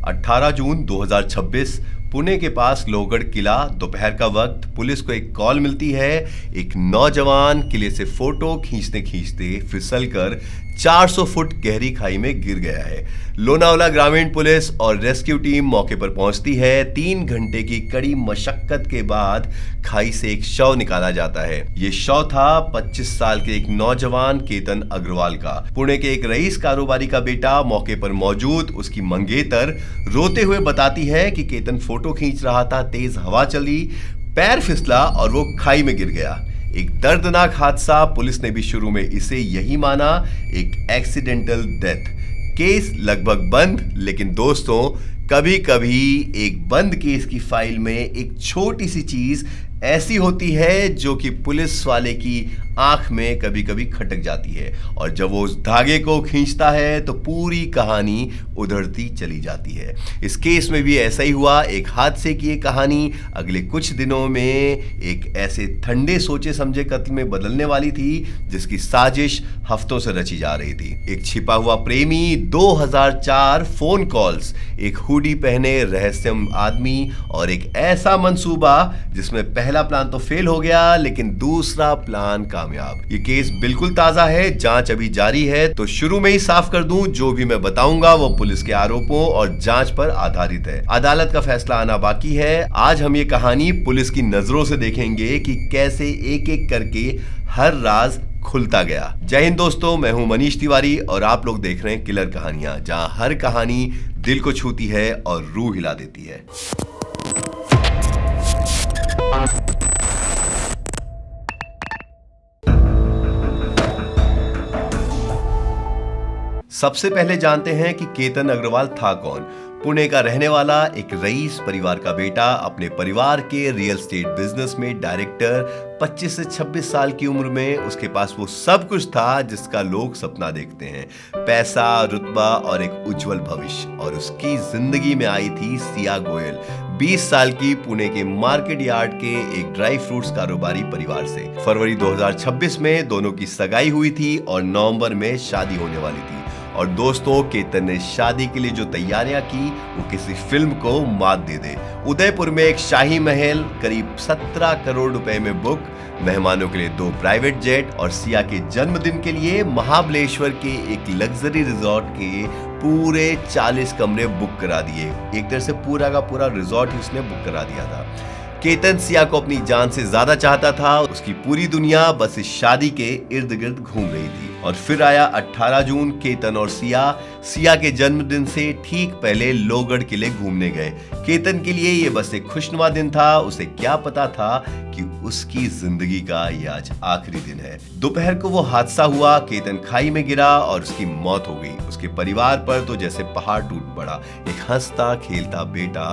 18 जून 2026 पुणे के पास लोहगढ़ किला। दोपहर का वक्त पुलिस को एक कॉल मिलती है। एक नौजवान किले से फोटो खींचते खींचते फिसलकर 400 फुट गहरी खाई में गिर गया है। लोनावला ग्रामीण पुलिस और रेस्क्यू टीम मौके पर पहुंचती है। 3 घंटे की कड़ी मशक्कत के बाद खाई से एक शव निकाला जाता है। ये शव था 25 साल के एक नौजवान केतन अग्रवाल का। पुणे के एक रईस कारोबारी का बेटा मौके पर मौजूद उसकी मंगेतर रोते हुए बताती है कि केतन फोटो खींच रहा था, तेज हवा चली, पैर फिसला और वो खाई में गिर गया। एक दर्दनाक हादसा। पुलिस ने भी शुरू में इसे यही माना, एक एक्सीडेंटल डेथ। केस लगभग बंद। लेकिन दोस्तों, कभी कभी एक बंद केस की फाइल में एक छोटी सी चीज ऐसी होती है जो कि पुलिस वाले की आंख में कभी कभी खटक जाती है, और जब वो उस धागे को खींचता है तो पूरी कहानी उधड़ती चली जाती है। इस केस में भी ऐसा ही हुआ। एक हादसे की ये कहानी अगले कुछ दिनों में एक ऐसे ठंडे सोचे समझे कत्ल में बदलने वाली थी जिसकी साजिश हफ्तों से रची जा रही थी। एक छिपा हुआ प्रेमी, 2004 फोन कॉल्स, एक हुडी पहने रहस्यम आदमी और एक ऐसा मंसूबा जिसमें पहला प्लान तो फेल हो गया लेकिन दूसरा प्लान कामयाब। ये केस बिल्कुल ताजा है, जांच अभी जारी है। तो शुरू में ही साफ कर दूं, जो भी मैं बताऊंगा वो पुलिस के आरोपों और जांच पर आधारित है। अदालत का फैसला आना बाकी है। आज हम ये कहानी पुलिस की नजरों से देखेंगे कि कैसे एक एक करके हर राज खुलता गया। जय हिंद दोस्तों, मैं हूं मनीष तिवारी और आप लोग देख रहे हैं किलर कहानियां, जहां हर कहानी दिल को छूती है और रूह हिला देती है। सबसे पहले जानते हैं कि केतन अग्रवाल था कौन। पुणे का रहने वाला एक रईस परिवार का बेटा, अपने परिवार के रियल एस्टेट बिजनेस में डायरेक्टर। 25 से 26 साल की उम्र में उसके पास वो सब कुछ था जिसका लोग सपना देखते हैं, पैसा, रुतबा और एक उज्जवल भविष्य। और उसकी जिंदगी में आई थी सिया गोयल, 20 साल की, पुणे के मार्केट यार्ड के एक ड्राई फ्रूट्स कारोबारी परिवार से। फरवरी 2026 में दोनों की सगाई हुई थी और नवंबर में शादी होने वाली थी। और दोस्तों, केतन ने शादी के लिए जो तैयारियां की वो किसी फिल्म को मात दे दे। उदयपुर में एक शाही महल करीब 17 करोड़ रुपए में बुक, मेहमानों के लिए 2 प्राइवेट जेट और सिया के जन्मदिन के लिए महाबलेश्वर के एक लग्जरी रिजॉर्ट के पूरे 40 कमरे बुक करा दिए। एक तरह से पूरा का पूरा रिजॉर्ट ही उसने बुक करा दिया था। केतन सिया को अपनी जान से ज्यादा चाहता था। उसकी पूरी दुनिया बस इस शादी के इर्द गिर्द घूम रही थी। और फिर आया 18 जून। केतन और सिया के जन्मदिन से ठीक पहले लोहगढ़ किले घूमने गए। केतन के लिए ये बस एक खुशनुमा दिन था। उसे क्या पता था कि उसकी जिंदगी का ये आज आखिरी दिन है। दोपहर को वो हादसा हुआ। केतन खाई में गिरा और उसकी मौत हो गई। उसके परिवार पर तो जैसे पहाड़ टूट पड़ा। एक हंसता खेलता बेटा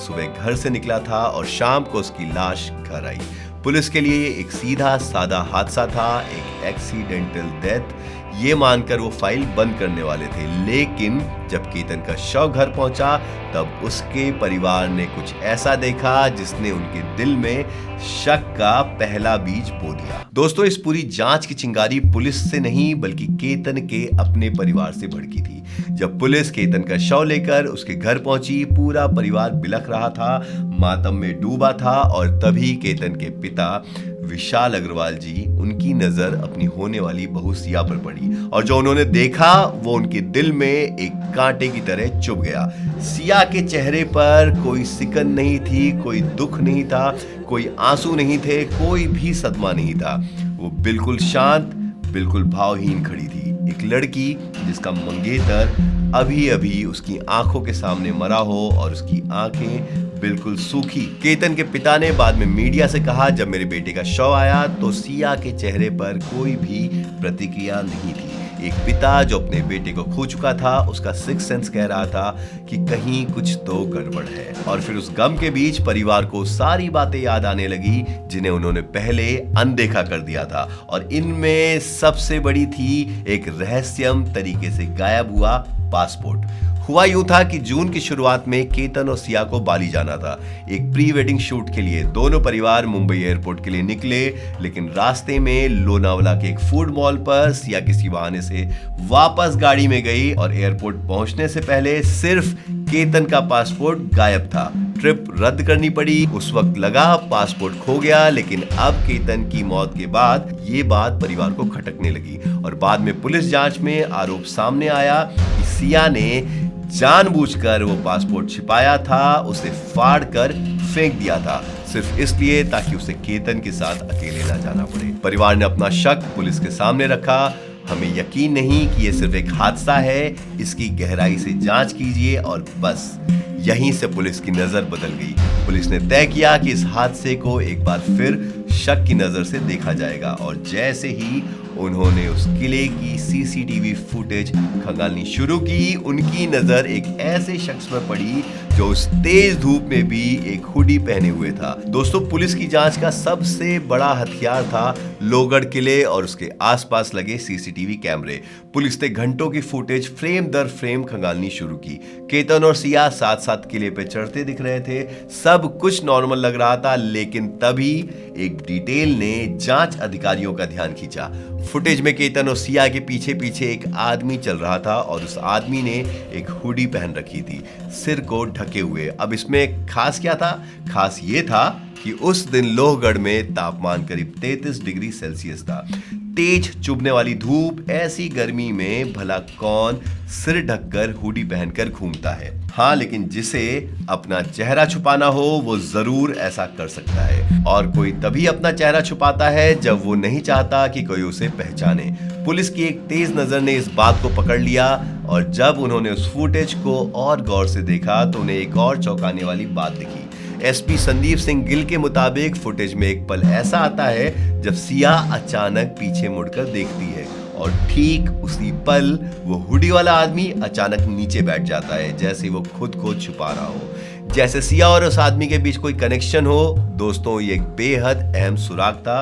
सुबह घर से निकला था और शाम को उसकी लाश घर आई। पुलिस के लिए एक सीधा सादा हादसा था, एक एक्सीडेंटल डेथ। ये मानकर वो फाइल बंद करने वाले थे, लेकिन जब केतन का शव घर पहुंचा तब उसके परिवार ने कुछ ऐसा देखा जिसने उनके दिल में शक का पहला बीज बो दिया। दोस्तों, इस पूरी जांच की चिंगारी पुलिस से नहीं बल्कि केतन के अपने परिवार से भड़की थी। जब पुलिस केतन का शव लेकर उसके घर पहुंची, पूरा परिवार बिलख रहा था, मातम में डूबा था। और तभी केतन के पिता विशाल अग्रवाल जी, उनकी नजर अपनी होने वाली बहू सिया पर पड़ी और जो उन्होंने देखा वो उनके दिल में एक कांटे की तरह चुभ गया। सिया के चेहरे पर कोई सिकन नहीं थी, कोई दुख नहीं था, कोई आंसू नहीं थे, कोई भी सदमा नहीं था। वो बिल्कुल शांत, बिल्कुल भावहीन खड़ी थी। एक लड़की जिसका मंगेतर अभी अभी उसकी आंखों के सामने मरा हो और उसकी आंखें बिल्कुल सूखी। केतन के पिता ने बाद में मीडिया से कहा, जब मेरे बेटे का शव आया तो सिया के चेहरे पर कोई भी प्रतिक्रिया नहीं थी। एक पिता जो अपने बेटे को खो चुका था, उसका सिक्स सेंस कह रहा था कि कहीं कुछ तो गड़बड़ है। और फिर उस गम के बीच परिवार को सारी बातें याद आने लगी जिन्हें उन्होंने पहले अनदेखा कर दिया था। और इनमें सबसे बड़ी थी एक रहस्यम तरीके से गायब हुआ पासपोर्ट। हुआ यूं था कि जून की शुरुआत में केतन और सिया को बाली जाना था। एक प्री वेडिंग शूट के लिए दोनों परिवार मुंबई एयरपोर्ट के लिए निकले, लेकिन रास्ते में लोनावला के एक फूड मॉल पर सिया किसी बहाने से वापस गाड़ी में गई और एयरपोर्ट पहुंचने से पहले सिर्फ केतन का पासपोर्ट गायब था। ट्रिप रद्द करनी पड़ी। उस वक्त लगा पासपोर्ट खो गया, लेकिन अब केतन की मौत के बाद ये बात परिवार को खटकने लगी और बाद में पुलिस जांच में आरोप सामने आया कि सिया ने जानबूझकर वो पासपोर्ट छिपाया था, उसे फाड़कर फेंक दिया था, सिर्फ इसलिए ताकि उसे केतन के साथ अकेले ना जाना पड़े। परिवार ने अपना शक पुलिस के सामने रखा। हमें यकीन नहीं कि ये सिर्फ एक हादसा है, इसकी गहराई से जांच कीजिए। और बस यहीं से पुलिस की नजर बदल गई। पुलिस ने तय किया कि इस हादसे को एक बार फिर शक की नजर से देखा जाएगा और जैसे ही उन्होंने उस किले की सीसीटीवी फुटेज खंगालनी शुरू की, उनकी नजर एक ऐसे शख्स पर पड़ी जो उस तेज धूप में भी एक हुडी पहने हुए था। दोस्तों, पुलिस की जांच का सबसे बड़ा हथियार था लोहगढ़ किले और उसके आसपास लगे सीसीटीवी कैमरे। पुलिस ने घंटों की फुटेज फ्रेम दर फ्रेम खंगालनी शुरू की। केतन और सिया साथ साथ किले पे चढ़ते दिख रहे थे। सब कुछ नॉर्मल लग रहा था, लेकिन तभी एक डिटेल ने जांच अधिकारियों का ध्यान खींचा। फुटेज में केतन और सिया के पीछे पीछे एक आदमी चल रहा था और उस आदमी ने एक हुडी पहन रखी थी, सिर को ढके हुए। अब इसमें खास क्या था? खास ये था कि उस दिन लोहगढ़ में तापमान करीब 33 डिग्री सेल्सियस था। तेज चुभने वाली धूप, ऐसी गर्मी में भला कौन सिर ढककर हुडी पहनकर घूमता है? हाँ, लेकिन जिसे अपना चेहरा छुपाना हो वो जरूर ऐसा कर सकता है। और कोई तभी अपना चेहरा छुपाता है जब वो नहीं चाहता कि कोई उसे पहचाने। पुलिस की एक तेज नजर ने इस बात को पकड़ लिया और जब उन्होंने उस फुटेज को और गौर से देखा तो उन्हें एक और चौंकाने वाली बात दिखी। एसपी संदीप सिंह गिल के मुताबिक फुटेज में एक पल ऐसा आता है जब सिया अचानक पीछे मुड़कर देखती है और ठीक उसी पल वो हुडी वाला आदमी अचानक नीचे बैठ जाता है, जैसे वो खुद को छुपा रहा हो, जैसे सिया और उस आदमी के बीच कोई कनेक्शन हो। दोस्तों, ये एक बेहद अहम सुराग था।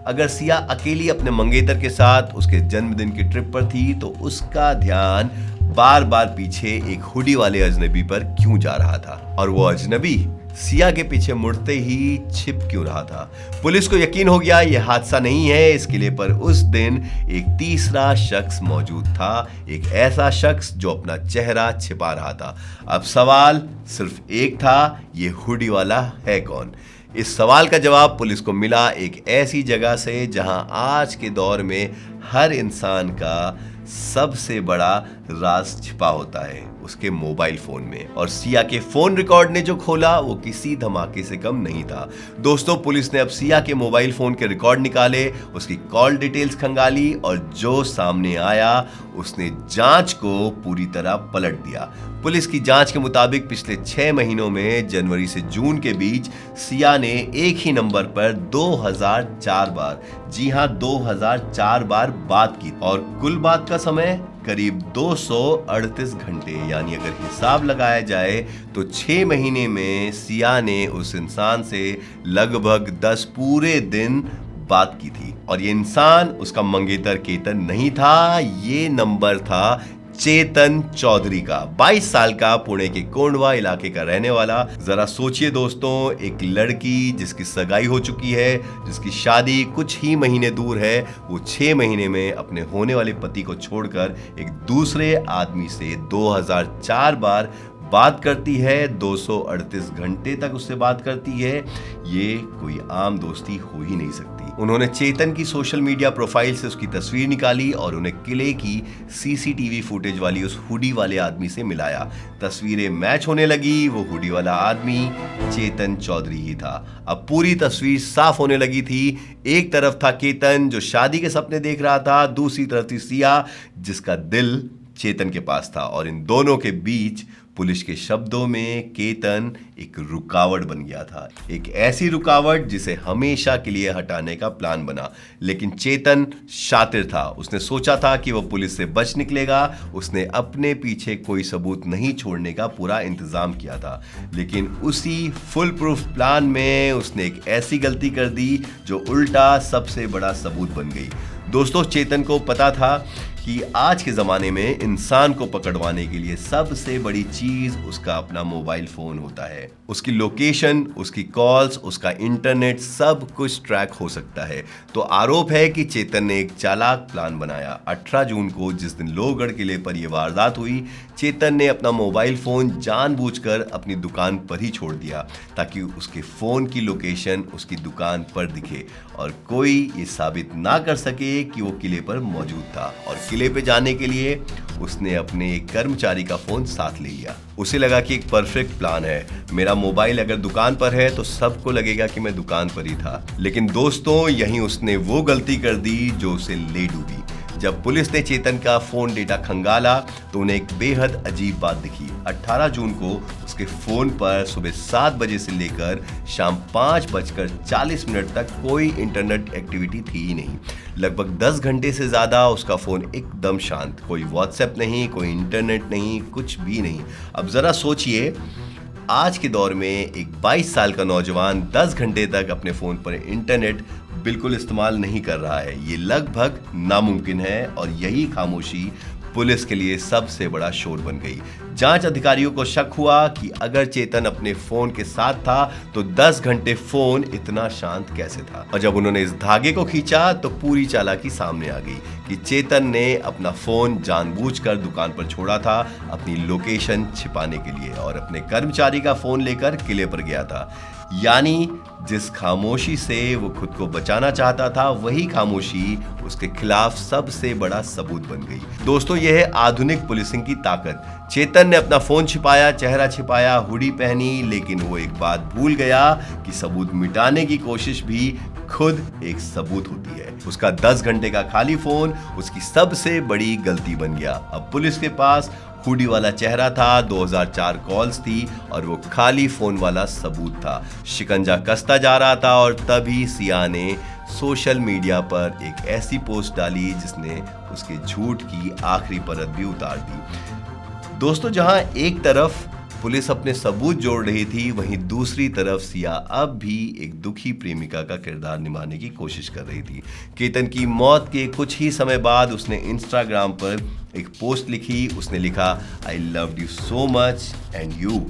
अगर सिया अकेली अपने मंगेतर के साथ उसके जन्मदिन की ट्रिप पर थी तो उसका ध्यान बार बार पीछे एक हुडी वाले अजनबी पर क्यों जा रहा था, और वो अजनबी सिया के पीछे मुड़ते ही छिप क्यों रहा था? पुलिस को यकीन हो गया यह हादसा नहीं है। इस किले पर उस दिन एक तीसरा शख्स मौजूद था, एक ऐसा शख्स जो अपना चेहरा छिपा रहा था। अब सवाल सिर्फ एक था, ये हुडी वाला है कौन? इस सवाल का जवाब पुलिस को मिला एक ऐसी जगह से जहां आज के दौर में हर इंसान का सबसे बड़ा राज छिपा होता है, उसके मोबाइल फोन में। और सिया के फोन रिकॉर्ड ने जो खोला वो किसी धमाके से कम नहीं था। दोस्तों, पुलिस ने अब सिया के मोबाइल फोन के रिकॉर्ड निकाले, उसकी कॉल डिटेल्स खंगाली और जो सामने आया उसने जांच को पूरी तरह पलट दिया। पुलिस की जांच के मुताबिक पिछले 6 महीनों में जनवरी से जून के बीच सिया ने एक ही नंबर पर 2004 बार, जी हां 2004 बार बात की और कुल बात का समय करीब 238 घंटे। यानी अगर हिसाब लगाया जाए तो 6 महीने में सिया ने उस इंसान से लगभग 10 पूरे दिन बात की थी। और ये इंसान उसका मंगेतर केतन नहीं था, ये नंबर था चेतन चौधरी का, 22 साल का, पुणे के कोंडवा इलाके का रहने वाला। जरा सोचिए दोस्तों, एक लड़की जिसकी सगाई हो चुकी है, जिसकी शादी कुछ ही महीने दूर है, वो 6 महीने में अपने होने वाले पति को छोड़कर एक दूसरे आदमी से 2004 बार बात करती है, 238 घंटे तक उससे बात करती है। ये कोई आम दोस्ती हो ही नहीं सकती। उन्होंने चेतन की सोशल मीडिया प्रोफाइल से उसकी तस्वीर निकाली और उन्हें किले की सीसीटीवी फुटेज वाली उस हुडी वाले आदमी से मिलाया। तस्वीरें मैच होने लगी, वो हुडी वाला आदमी चेतन चौधरी ही था। अब पूरी तस्वीर साफ होने लगी थी। एक तरफ था केतन जो शादी के सपने देख रहा था, दूसरी तरफ थी सिया जिसका दिल चेतन के पास था। और इन दोनों के बीच पुलिस के शब्दों में केतन एक रुकावट बन गया था, एक ऐसी रुकावट जिसे हमेशा के लिए हटाने का प्लान बना। लेकिन चेतन शातिर था, उसने सोचा था कि वो पुलिस से बच निकलेगा। उसने अपने पीछे कोई सबूत नहीं छोड़ने का पूरा इंतजाम किया था। लेकिन उसी फुल प्रूफ प्लान में उसने एक ऐसी गलती कर दी जो उल्टा सबसे बड़ा सबूत बन गई। दोस्तों, चेतन को पता था कि आज के ज़माने में इंसान को पकड़वाने के लिए सबसे बड़ी चीज़ उसका अपना मोबाइल फ़ोन होता है। उसकी लोकेशन, उसकी कॉल्स, उसका इंटरनेट सब कुछ ट्रैक हो सकता है। तो आरोप है कि चेतन ने एक चालाक प्लान बनाया। 18 जून को जिस दिन लोहगढ़ किले पर यह वारदात हुई, चेतन ने अपना मोबाइल फ़ोन जानबूझकर अपनी दुकान पर ही छोड़ दिया ताकि उसके फ़ोन की लोकेशन उसकी दुकान पर दिखे और कोई ये साबित ना कर सके कि वो किले पर मौजूद था। और किले पे जाने के लिए उसने अपने एक कर्मचारी का फ़ोन साथ ले लिया। उसे लगा कि एक परफेक्ट प्लान है, मेरा मोबाइल अगर दुकान पर है तो सबको लगेगा कि मैं दुकान पर ही था। लेकिन दोस्तों, यहीं उसने वो गलती कर दी जो उसे ले डूबी। जब पुलिस ने चेतन का फोन डेटा खंगाला तो उन्हें एक बेहद अजीब बात दिखी। 18 जून को उसके फोन पर सुबह 7 बजे से लेकर शाम 5:40 तक कोई इंटरनेट एक्टिविटी थी ही नहीं। लगभग 10 घंटे से ज्यादा उसका फोन एकदम शांत, कोई व्हाट्सएप नहीं, कोई इंटरनेट नहीं, कुछ भी नहीं। अब जरा सोचिए, आज के दौर में एक 22 साल का नौजवान 10 घंटे तक अपने फोन पर इंटरनेट बिल्कुल इस्तेमाल नहीं कर रहा है। ये लगभग नामुमकिन है और यही खामोशी पुलिस के लिए सबसे बड़ा शोर बन गई। जांच अधिकारियों को शक हुआ कि अगर चेतन अपने फोन के साथ था तो 10 घंटे फोन इतना शांत कैसे था। और जब उन्होंने इस धागे को खींचा तो पूरी चालाकी सामने आ गई कि चेतन ने अपना फोन जानबूझकर दुकान पर छोड़ा था अपनी लोकेशन छिपाने के लिए और अपने कर्मचारी का फोन लेकर किले पर गया था। यानी जिस खामोशी से वो खुद को बचाना चाहता था, वही खामोशी उसके खिलाफ सबसे बड़ा सबूत बन गई। दोस्तों, यह है आधुनिक पुलिसिंग की ताकत। चेतन ने अपना फोन छिपाया, चेहरा छिपाया, हुडी पहनी, लेकिन वो एक बात भूल गया कि सबूत मिटाने की कोशिश भी खुद एक सबूत होती है। उसका 10 घंटे का खाली फोन उसकी सबसे बड़ी गलती बन गया। अब पुलिस के पास हुडी वाला चेहरा था, 2004 कॉल्स थी और वो खाली फोन वाला सबूत था। शिकंजा कसता जा रहा था और तभी सिया ने सोशल मीडिया पर एक ऐसी पोस्ट डाली जिसने उसके झूठ की आखिरी परत भी उतार दी। दोस्तों, जहां एक तरफ पुलिस अपने सबूत जोड़ रही थी, वहीं दूसरी तरफ सिया अब भी एक दुखी प्रेमिका का किरदार निभाने की कोशिश कर रही थी। केतन की मौत के कुछ ही समय बाद उसने इंस्टाग्राम पर एक पोस्ट लिखी। उसने लिखा, I loved you so much and you,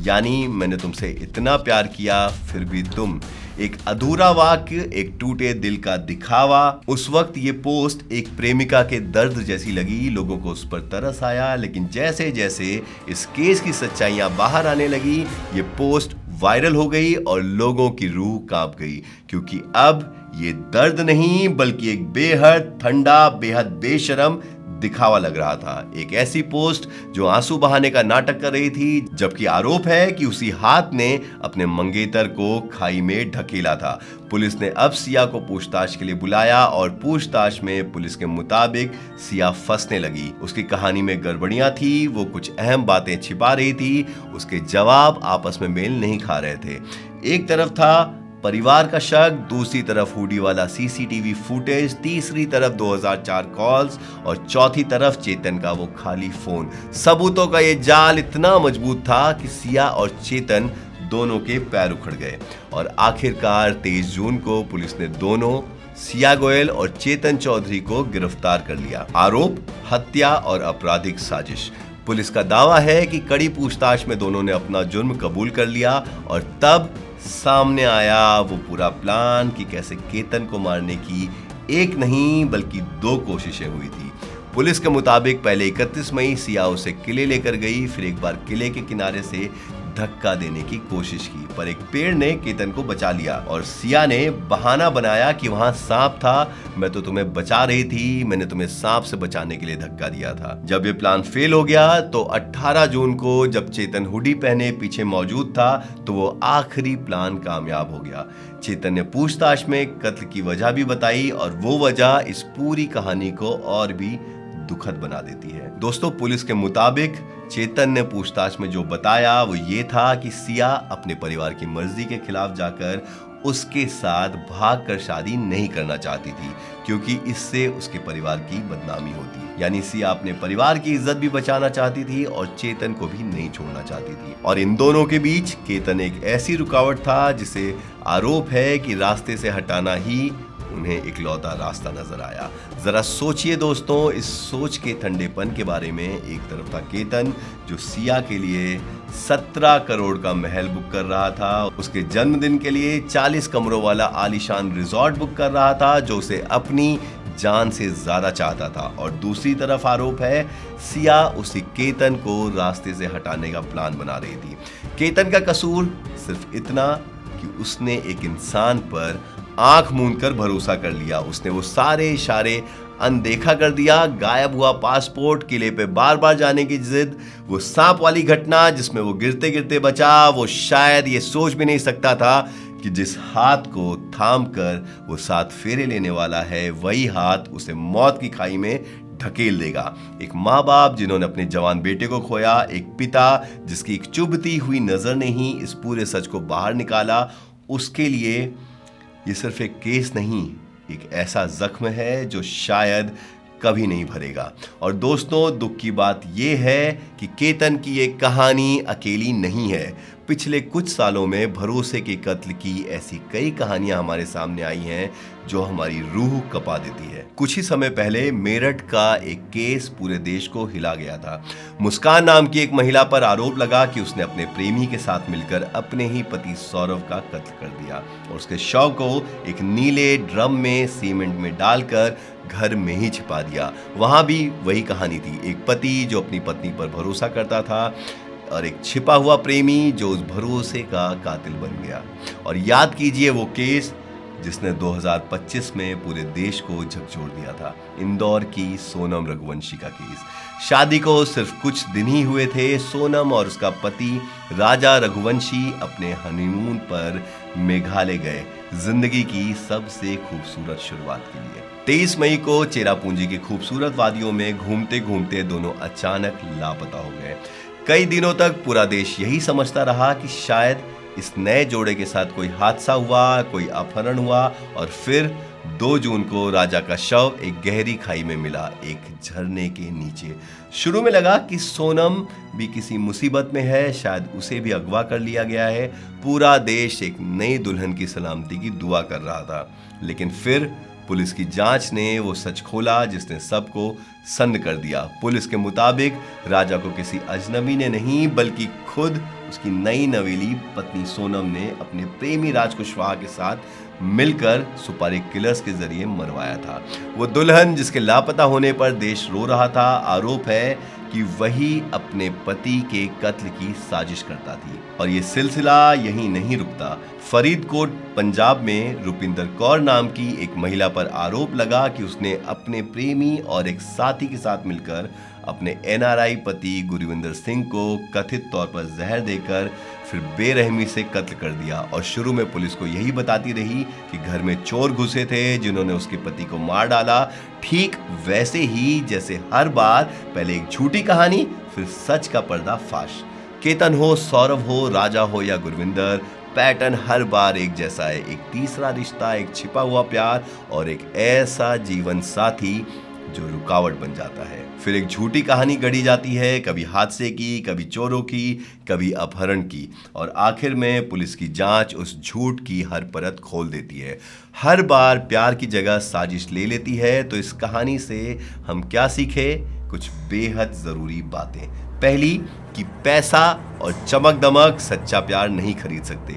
यानी मैंने तुमसे इतना प्यार किया फिर भी तुम। एक अधूरा वाक्य, एक टूटे दिल का दिखावा। उस वक्त ये पोस्ट एक प्रेमिका के दर्द जैसी लगी, लोगों को उस पर तरस आया। लेकिन जैसे जैसे इस केस की सच्चाइयां बाहर आने लगी, ये पोस्ट वायरल हो गई और लोगों की रूह कांप गई, क्योंकि अब ये दर्द नहीं बल्कि एक बेहद ठंडा, बेहद बेशरम दिखावा लग रहा था। एक ऐसी पोस्ट जो आंसू बहाने का नाटक कर रही थी, जबकि आरोप है कि उसी हाथ ने अपने मंगेतर को खाई में ढकेला था। पुलिस ने अब सिया को पूछताछ के लिए बुलाया और पूछताछ में पुलिस के मुताबिक सिया फंसने लगी। उसकी कहानी में गड़बड़ियां थी, वो कुछ अहम बातें छिपा रही थी, उसके जवाब आपस में मेल नहीं खा रहे थे। एक तरफ था परिवार का शक, दूसरी तरफ हुडी वाला सीसीटीवी फुटेज, तीसरी तरफ 2004 कॉल्स और चौथी तरफ चेतन का वो खाली फोन। सबूतों का ये जाल इतना मजबूत था कि सिया और चेतन दोनों के पैर उखड़ गए और आखिरकार 23 जून को पुलिस ने दोनों सिया गोयल और चेतन चौधरी को गिरफ्तार कर लिया। आरोप हत्या और आपराधिक साजिश। पुलिस का दावा है कि कड़ी पूछताछ में दोनों ने अपना जुर्म कबूल कर लिया और तब सामने आया वो पूरा प्लान कि कैसे केतन को मारने की एक नहीं बल्कि 2 कोशिशें हुई थी। पुलिस के मुताबिक पहले 31 मई सिया उसे किले लेकर गई, फिर एक बार किले के किनारे से धक्का देने की कोशिश की, पर एक पेड़ ने केतन को बचा लिया और सिया ने बहाना बनाया कि वहां सांप था, मैं तो तुम्हें बचा रही थी, मैंने तुम्हें सांप से बचाने के लिए धक्का दिया था। जब ये प्लान फेल हो गया तो 18 जून को जब चेतन हुडी पहने पीछे मौजूद था तो वो आखिरी प्लान कामयाब हो गया। चेतन ने पूछताछ में कत्ल की वजह भी बताई और वो वजह इस पूरी कहानी को और भी दुखद बना देती है। दोस्तों, पुलिस के मुताबिक चेतन ने पूछताछ में जो बताया वो ये था कि सिया अपने परिवार की मर्जी के खिलाफ जाकर उसके साथ भागकर शादी नहीं करना चाहती थी, क्योंकि इससे उसके परिवार की बदनामी होती। यानी सिया अपने परिवार की इज्जत भी बचाना चाहती थी और चेतन को भी नहीं छोड़ना चाहती थी। और इन दोनों के बीच केतन एक ऐसी रुकावट था जिसे आरोप है कि रास्ते से हटाना ही उन्हें इकलौता रास्ता नजर आया। जरा सोचिए दोस्तों, इस सोच के ठंडेपन के बारे में। एक तरफ था केतन जो सिया के लिए 17 करोड़ का महल बुक कर रहा था, उसके जन्मदिन के लिए 40 कमरों वाला आलीशान रिजॉर्ट बुक कर रहा था जो उसे अपनी जान से ज्यादा चाहता था। और दूसरी तरफ आरोप है सिया उसी केतन को रास्ते से हटाने का प्लान बना रही थी। केतन का कसूर सिर्फ इतना कि उसने एक इंसान पर आंख मूंद कर भरोसा कर लिया। उसने वो सारे इशारे अनदेखा कर दिया। गायब हुआ पासपोर्ट, किले पे बार बार जाने की जिद, वो सांप वाली घटना जिसमें वो गिरते गिरते बचा। वो शायद ये सोच भी नहीं सकता था कि जिस हाथ को थाम कर वो 7 फेरे लेने वाला है, वही हाथ उसे मौत की खाई में ढकेल देगा। एक माँ बाप जिन्होंने अपने जवान बेटे को खोया, एक पिता जिसकी एक चुभती हुई नजर ने ही इस पूरे सच को बाहर निकाला, उसके लिए ये सिर्फ एक केस नहीं, एक ऐसा जख्म है जो शायद कभी नहीं भरेगा। और दोस्तों, दुख की बात यह है कि केतन की ये कहानी अकेली नहीं है। पिछले कुछ सालों में भरोसे के कत्ल की ऐसी कई कहानियां हमारे सामने आई हैं जो हमारी रूह कपा देती है। कुछ ही समय पहले मेरठ का एक केस पूरे देश को हिला गया था। मुस्कान नाम की एक महिला पर आरोप लगा कि उसने अपने प्रेमी के साथ मिलकर अपने ही पति सौरभ का कत्ल कर दिया और उसके शव को एक नीले ड्रम में सीमेंट में डालकर घर में ही छिपा दिया। वहां भी वही कहानी थी, एक पति जो अपनी पत्नी पर भरोसा करता था और एक छिपा हुआ प्रेमी जो उस भरोसे का कातिल बन गया। और याद कीजिए वो केस जिसने 2025 में पूरे देश को झकझोर दिया था, इंदौर की सोनम रघुवंशी का केस। शादी को सिर्फ कुछ दिन ही हुए थे। सोनम और उसका पति राजा रघुवंशी अपने हनीमून पर मेघालय गए, जिंदगी की सबसे खूबसूरत शुरुआत के लिए। 23 मई को चेरापूंजी की खूबसूरत वादियों में घूमते घूमते दोनों अचानक लापता हो गए। कई दिनों तक पूरा देश यही समझता रहा कि शायद इस नए जोड़े के साथ कोई हादसा हुआ, कोई अपहरण हुआ। और फिर 2 जून को राजा का शव एक गहरी खाई में मिला, एक झरने के नीचे। शुरू में लगा कि सोनम भी किसी मुसीबत में है, शायद उसे भी अगवा कर लिया गया है। पूरा देश एक नई दुल्हन की सलामती की दुआ कर रहा था। लेकिन फिर पुलिस की जांच ने वो सच खोला जिसने सबको सन्न कर दिया। पुलिस के मुताबिक राजा को किसी अजनबी ने नहीं बल्कि खुद उसकी नई नवेली पत्नी सोनम ने अपने प्रेमी राज कुशवाहा के साथ मिलकर सुपारी किलर्स के जरिए मरवाया था। वो दुल्हन जिसके लापता होने पर देश रो रहा था, आरोप है कि वही अपने पति के कत्ल की साजिश करता थी। और ये सिलसिला यहीं नहीं रुकता। फरीदकोट पंजाब में रुपिंदर कौर नाम की एक महिला पर आरोप लगा कि उसने अपने प्रेमी और एक साथी के साथ मिलकर अपने एनआरआई पति गुरविंदर सिंह को कथित तौर पर जहर देकर फिर बेरहमी से कत्ल कर दिया। और शुरू में पुलिस को यही बताती रही कि घर में चोर घुसे थे जिन्होंने उसके पति को मार डाला। ठीक वैसे ही जैसे हर बार पहले एक झूठी कहानी फिर सच का पर्दाफाश। केतन हो, सौरभ हो, राजा हो या गुरविंदर, पैटर्न हर बार एक जैसा है। एक तीसरा रिश्ता, एक छिपा हुआ प्यार और एक ऐसा जीवन साथी जो रुकावट बन जाता है। फिर एक झूठी कहानी गढ़ी जाती है, कभी हादसे की, कभी चोरों की, कभी अपहरण की। और आखिर में पुलिस की जांच उस झूठ की हर परत खोल देती है। हर बार प्यार की जगह साजिश ले लेती है। तो इस कहानी से हम क्या सीखे? कुछ बेहद जरूरी बातें। पहली कि पैसा और चमक दमक सच्चा प्यार नहीं खरीद सकते।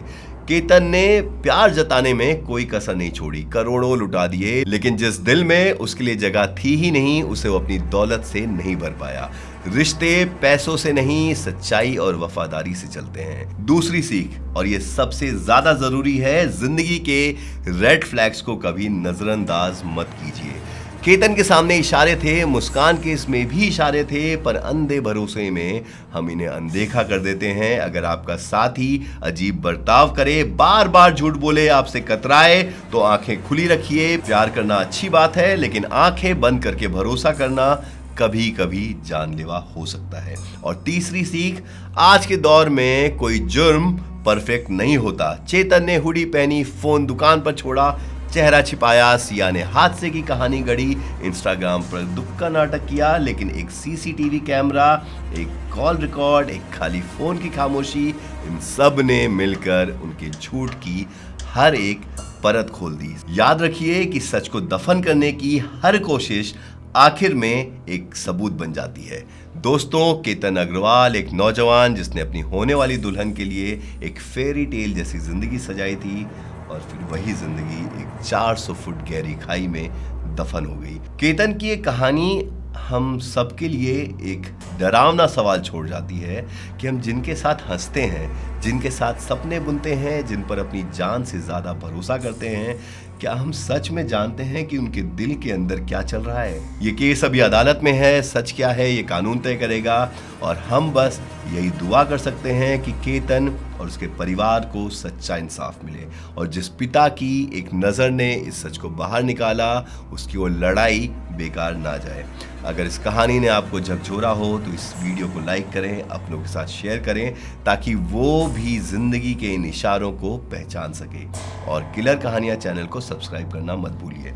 केतन ने प्यार जताने में कोई कसर नहीं छोड़ी, करोड़ों लुटा दिए, लेकिन जिस दिल में उसके लिए जगह थी ही नहीं, उसे वो अपनी दौलत से नहीं भर पाया। रिश्ते पैसों से नहीं, सच्चाई और वफादारी से चलते हैं। दूसरी सीख, और ये सबसे ज्यादा जरूरी है, जिंदगी के रेड फ्लैग्स को कभी नजरअंदाज मत कीजिए। केतन के सामने इशारे थे, मुस्कान के इसमें भी इशारे थे, पर अंधे भरोसे में हम इन्हें अनदेखा कर देते हैं। अगर आपका साथी अजीब बर्ताव करे, बार बार झूठ बोले, आपसे कतराए, तो आंखें खुली रखिए। प्यार करना अच्छी बात है, लेकिन आंखें बंद करके भरोसा करना कभी कभी जानलेवा हो सकता है। और तीसरी सीख, आज के दौर में कोई जुर्म परफेक्ट नहीं होता। चेतन ने हुडी पहनी, फोन दुकान पर छोड़ा, चेहरा छिपाया, सिया ने हादसे की कहानी गढ़ी, इंस्टाग्राम पर दुख का नाटक किया, लेकिन एक सीसीटीवी कैमरा, एक कॉल रिकॉर्ड, एक खाली फोन की खामोशी, इन सब ने मिलकर उनके झूठ की हर एक परत खोल दी। याद रखिए कि सच को दफन करने की हर कोशिश आखिर में एक सबूत बन जाती है। दोस्तों, केतन अग्रवाल एक नौजवान जिसने अपनी होने वाली दुल्हन के लिए एक फेरी टेल जैसी जिंदगी सजाई थी और फिर वही जिंदगी एक 400 फुट गहरी खाई में दफन हो गई। केतन की ये कहानी हम सबके लिए एक डरावना सवाल छोड़ जाती है कि हम जिनके साथ हंसते हैं, जिनके साथ सपने बुनते हैं, जिन पर अपनी जान से ज्यादा भरोसा करते हैं, क्या हम सच में जानते हैं कि उनके दिल के अंदर क्या चल रहा है? ये केस अभी अदालत में है, सच क्या है ये कानून तय करेगा और हम बस यही दुआ कर सकते हैं कि केतन और उसके परिवार को सच्चा इंसाफ मिले और जिस पिता की एक नज़र ने इस सच को बाहर निकाला उसकी वो लड़ाई बेकार ना जाए। अगर इस कहानी ने आपको झकझोरा हो तो इस वीडियो को लाइक करें, अपनों के साथ शेयर करें ताकि वो भी जिंदगी के इन इशारों को पहचान सके और किलर कहानियां चैनल को सब्सक्राइब करना मत भूलिए।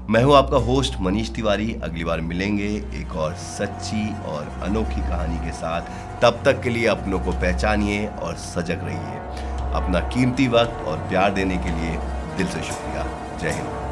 मैं हूं आपका होस्ट मनीष तिवारी। अगली बार मिलेंगे एक और सच्ची और अनोखी कहानी के साथ। तब तक के लिए अपनों को पहचानिए और सजग रहिए। अपना कीमती वक्त और प्यार देने के लिए दिल से शुक्रिया। जय हिंद।